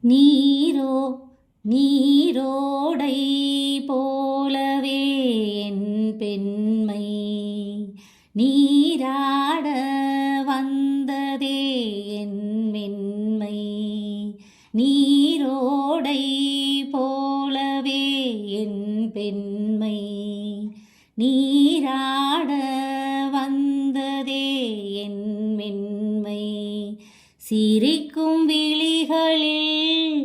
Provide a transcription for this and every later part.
நீரோ நீரோடை போலவே என் பெண்மை நீராட வந்ததே என் மென்மை. நீரோடை போலவே என் பெண்மை நீராட வந்ததே என் மென்மை. சிரிக்கும் விழிகளில்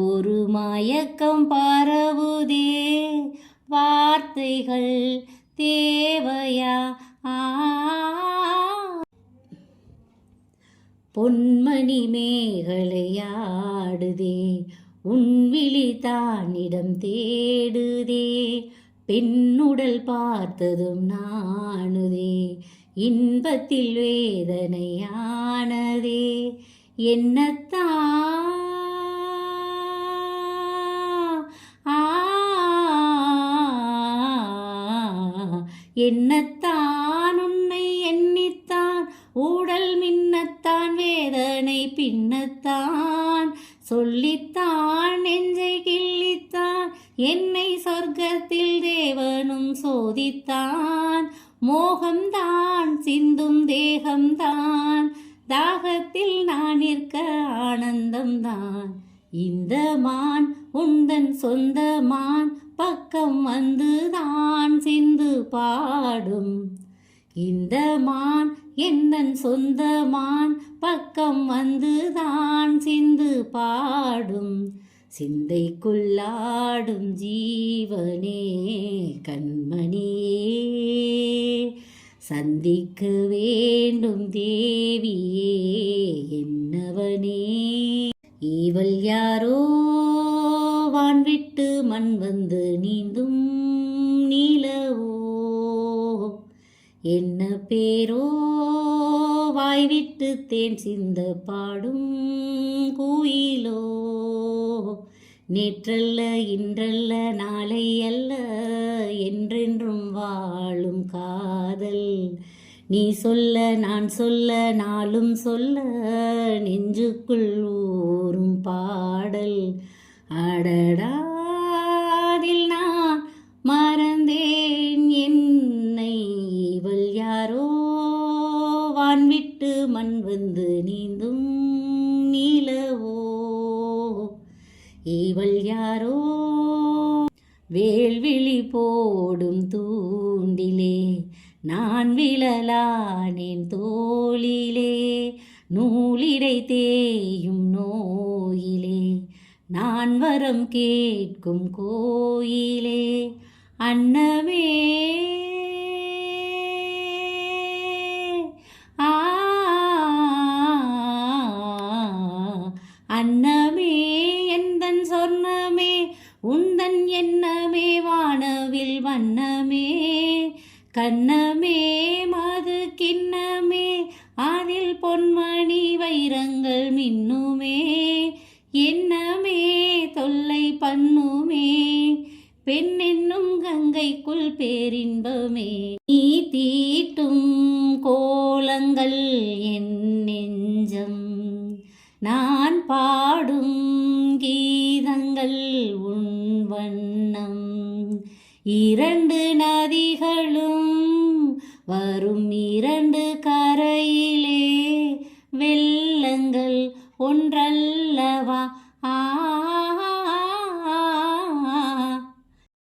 ஒரு மயக்கம் பரவுதே, வார்த்தைகள் தேவையா? பொன்மணி மேகலையாடுதே, உன்விழி தானிடம் தேடுதே. பெண்ணுடல் பார்த்ததும் நாணுதே, இன்பத்தில் வேதனையானதே. என்னத்தான் என்னத்தான் உன்னை எண்ணித்தான் ஊடல் மின்னத்தான் வேதனை பின்னத்தான் சொல்லித்தான் நெஞ்சை கிள்ளித்தான் என்னை சொர்க்கத்தில் தேவனும் சோதித்தான். மோகம்தான் சிந்தும் தேகம்தான், தாகத்தில் நான் நிற்க ஆனந்தம்தான். இந்த மான் உந்தன் சொந்த மான், பக்கம் வந்துதான் சிந்து பாடும். இந்த மான் என்னன் சொந்த மான், பக்கம் வந்துதான் சிந்து பாடும். சிந்தைக்குள்ளாடும் ஜீவனே கண்மணியே, சந்திக்க வேண்டும் தேவியே என்னவனே. இவள் யாரோ வான்விட்டு மண் வந்து நீந்தும் நீலவோ, என்ன பேரோ வாய்விட்டு தேன் சிந்த பாடும் குயிலோ. நேற்றல்ல இன்றல்ல நாளை அல்ல என்றென்றும் வாழும் காதல். நீ சொல்ல நான் சொல்ல நாளும் சொல்ல நெஞ்சுக்குள் ஊறும் பாடல். அடடாதில் நான் மறந்தேன் என்னை, இவள் யாரோ வான்விட்டு மண் வந்து நீந்தும் நீலவோ. இவள் யாரோ வேள்விழி போடும் தூண்டிலே, நான் விழலானேன் தோளிலே. நூலிடை தேயும் நோயிலே, நான் வரம் கேட்கும் கோயிலே. அன்னமே அன்னமே எந்தன் சொர்ணமே, உந்தன் எண்ணமே வானவில் வண்ணமே. கண்ணமே மது கிண்ணமே, அதில் பொன்மணி வைரங்கள் மின்னுமே. எண்ணமே தொல்லை பண்ணுமே, பெண் என்னும் கங்கைக்குள் பேரின்பமே. நீ தீட்டும் கோலங்கள் என் நெஞ்சம், நான் பாடும் கீதங்கள் உன் வண்ணம்.